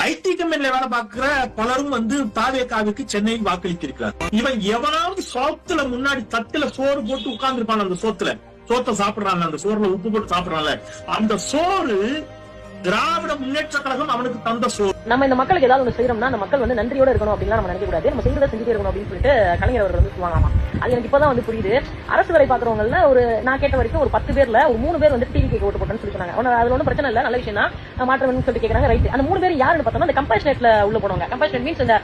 ID கம்பெனில வேலை பார்க்கிற பலரும் தாவேகாவுக்கு சென்னையில் வாக்களித்திருக்கிறார். இவன் எவனாவது சோத்துல முன்னாடி தட்டுல சோறு போட்டு உட்கார்ந்து இருப்பான். அந்த சோத்தை சாப்பிடுறாங்க, அந்த சோறுல உப்பு போட்டு சாப்பிடுறாங்க. அந்த சோறு திராவிட முன்னேற்ற கழகம் அவனுக்கு தந்த சோறு. நம்ம இந்த மக்களுக்கு ஏதாவது ஒன்று செய்யறோம்னா அந்த மக்கள் நன்றியோட இருக்கணும் அப்படின்னா நம்ம நினைக்க கூடாது. நம்ம செய்யறதை செஞ்சுட்டே இருக்கணும் அப்படின்னு சொல்லிட்டு கலைஞர் அவர்கள் சொல்லுவாங்க. அது எனக்கு இப்பதான் புரியுது. அரசு வேலை பாக்குறவங்கல நான் கேட்ட வரைக்கும் ஒரு 10 பேர்ல ஒரு 3 பேர் டிவி ஓட்டு போட்டேன்னு சொல்லி சொன்னாங்க. அதுல ஒன்றும் பிரச்சனை இல்ல, நல்ல விஷயம் தான், மாற்றம் சொல்லிட்டு கேட்கறாங்க. ரைட். அந்த 3 பேர் யாருன்னு பார்த்தோம்னா அந்த கம்பேஷனேட்ல உள்ள போனவங்க. கம்பேஷனேட் மீன்ஸ் இந்த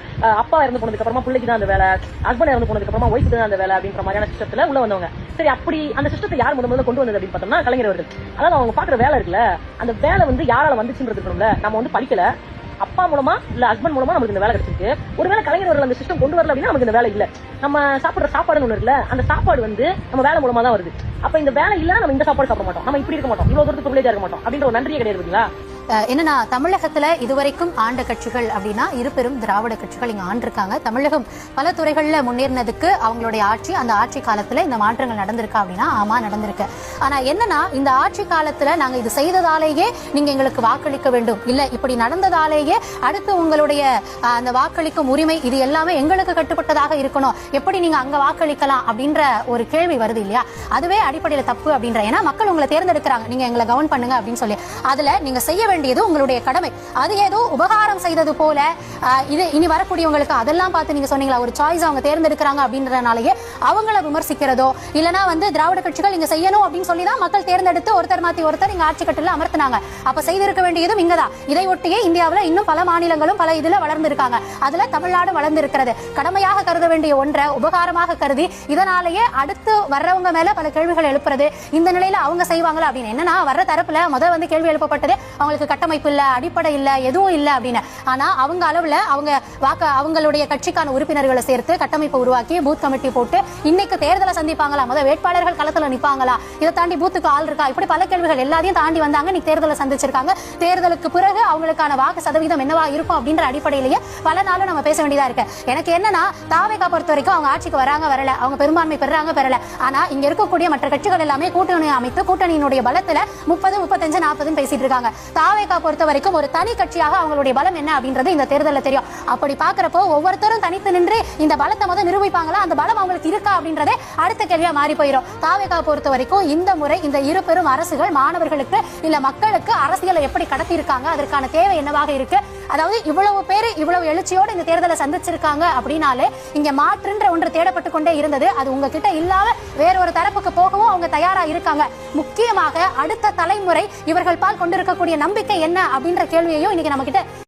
அப்பா இறந்து போனதுக்கு அப்புறமா பிள்ளைக்கு தான் அந்த வேலை, ஹஸ்பண்ட் இறந்து போனதுக்கு அப்புறமா ஒய்ஃபுக்கு தான் அந்த வேலை அப்படின்ற மாதிரியான சிஸ்டத்துல உள்ள வந்தவங்க. சரி, அப்படி அந்த சிஸ்டத்தை யார் முதல்ல கொண்டு வந்தது அப்படின்னு பார்த்தோம்னா கலைஞர் அவர்கள். அதாவது அவங்க பாக்குற வேலை இருக்குல்ல, அந்த வேலை யாரால வந்துச்சுன்றது நம்ம படிக்கல, அப்பா மூலமா இல்ல ஹஸ்பண்ட் மூலமா நமக்கு இந்த வேலை கிடைச்சிருக்கு. ஒருவேளை கலைஞர் அவர்கள் அந்த சிஸ்டம் கொண்டு வரல அப்படின்னா நமக்கு இந்த வேலை இல்ல. நம்ம சாப்பிடுற சாப்பாடுன்னு ஒண்ணு இருக்குல்ல, அந்த சாப்பாடு நம்ம வேலை மூலமா தான் வருது. அப்ப இந்த வேலை இல்ல நம்ம இந்த சாப்பாடு சாப்பிட மாட்டோம், நம்ம இப்படி இருக்க மாட்டோம், இவ்வளவு தூரத்துக்கு பிரிவிலேஜா இருக்க மாட்டோம் அப்படின்ற ஒரு நன்றியே கிடையாது. என்னன்னா தமிழகத்துல இதுவரைக்கும் ஆண்ட கட்சிகள் அப்படின்னா இரு பெரும் திராவிட கட்சிகள் இங்க ஆண்டிருக்காங்க. தமிழகம் பல துறைகள்ல முன்னேறினதுக்கு அவங்களுடைய ஆட்சி, அந்த ஆட்சி காலத்துல இந்த மாற்றங்கள் நடந்திருக்கா அப்படின்னா ஆமா நடந்திருக்கு. ஆனா என்னன்னா இந்த ஆட்சி காலத்துல நாங்க இது செய்ததாலேயே நீங்க எங்களுக்கு வாக்களிக்க வேண்டும், இல்ல இப்படி நடந்ததாலேயே அடுத்து உங்களுடைய அந்த வாக்களிக்கும் உரிமை இது எல்லாமே எங்களுக்கு கட்டுப்பட்டதாக இருக்கணும், எப்படி நீங்க அங்க வாக்களிக்கலாம் அப்படின்ற ஒரு கேள்வி வருது இல்லையா? அதுவே அடிப்படையில தப்பு அப்படின்ற. ஏன்னா மக்கள் உங்களை தேர்ந்தெடுக்கிறாங்க, நீங்க எங்களை கவர்ன் பண்ணுங்க அப்படின்னு சொல்லி. அதுல நீங்க செய்ய வேண்டியது உங்களுடைய கடமை. அது ஏதோ உபகாரம் செய்தது போல இது இனி வரக்கூடியவங்களுக்கு அதெல்லாம் பார்த்து நீங்க சொன்னீங்களா ஒரு சாய்ஸ் அவங்க தேர்ந்தெடுக்கிறாங்க அப்படின்றனாலேயே அவங்கள விமர்சிக்கிறதோ இல்லனா திராவிட கட்சிகள் இங்க செய்யணும் அப்படின்னு சொல்லி தான் மக்கள் தேர்ந்தெடுத்து ஒருத்தர் மாத்தி ஒருத்தர் இங்க ஆட்சி கட்டில அமர்த்தினாங்க. அப்ப செய்திருக்க வேண்டியதும் இங்கதான். இதை ஒட்டியே இந்தியாவில் இன்னும் பல மாநிலங்களும் பல இதுல வளர்ந்து இருக்காங்க. அதுல தமிழ்நாடு வளர்ந்து இருக்கிறது. கடமையாக கருத வேண்டிய ஒன்றை உபகாரமாக கருதி இதனாலேயே அடுத்து வர்றவங்க மேல பல கேள்விகள் எழுப்புறது, இந்த நிலையில அவங்க செய்வாங்களா அப்படின்னு. என்னன்னா வர்ற தரப்புல முதல் கேள்வி எழுப்பப்பட்டது அவங்களுக்கு கட்டமைப்பு இல்ல, அடிப்படை இல்ல, எதுவும் இல்ல அப்படின்னு. ஆனா அவங்க அளவுல அவங்களுடைய கட்சிக்கான உறுப்பினர்களை சேர்த்து கட்டமைப்பை உருவாக்கி பூத் கமிட்டி போட்டு இன்னைக்கு தேர்தலை சந்திப்பாங்களா, வேட்பாளர்கள் களத்துல நிப்பாங்களா, இதை தாண்டி பூத்துக்கு ஆள் இருக்கா, இப்படி பல கேள்விகள் எல்லாத்தையும் தாண்டி வந்தாங்க. இன்னைக்கு தேர்தலை சந்திச்சிருக்காங்க. தேர்தலுக்கு பிறகு அவங்களுக்கான வாக்கு சதவீதம் என்னவா இருக்கும் அப்படின்ற அடிப்படையிலேயே பல நாளும் நம்ம பேச வேண்டியதா இருக்கு. எனக்கு என்னன்னா தாவேகா பொறுத்த வரைக்கும் அவங்க ஆட்சிக்கு வராங்க வரல, அவங்க பெரும்பான்மை பெறாங்க பெறல. ஆனா இங்க இருக்கக்கூடிய மற்ற கட்சிகள் எல்லாமே கூட்டணி அமைத்து கூட்டணியினுடைய பலத்துல 30, 35, 40 பேசிட்டு இருக்காங்க. தாவேகா பொறுத்த வரைக்கும் ஒரு தனி கட்சியாக அவங்களுடைய பலம் என்ன அப்படின்றது இந்த தேர்தலில் தெரியும். அப்படி பாக்குறப்போ ஒவ்வொருத்தரும் தனித்து நின்று இந்த பலத்தை நிரூபிப்பாங்களா, அந்த பலம் அவங்களுக்கு இருக்கா அப்படின்றதே அடுத்த கேள்வியா மாறி போயிடும். தாவேகா பொறுத்த வரைக்கும் இந்த முறை இந்த இரு பெரும் அரசுகள் மாணவர்களுக்கு இல்ல மக்களுக்கு அரசியலை எப்படி கடத்தி இருக்காங்க, அதற்கான தேவை என்னவாக இருக்கு, அதாவது இவ்வளவு பேரு இவ்வளவு எழுச்சியோடு இந்த தேர்தலை சந்திச்சிருக்காங்க அப்படின்னாலே இங்க மாற்றுன்ற ஒன்று தேடப்பட்டு கொண்டே இருந்தது. அது உங்ககிட்ட இல்லாம வேற ஒரு தரப்புக்கு போகவும் அவங்க தயாரா இருக்காங்க. முக்கியமாக அடுத்த தலைமுறை இவர்கள் பால் கொண்டிருக்கக்கூடிய நம்பிக்கை என்ன அப்படின்ற கேள்வியையும் இன்னைக்கு நம்ம கிட்ட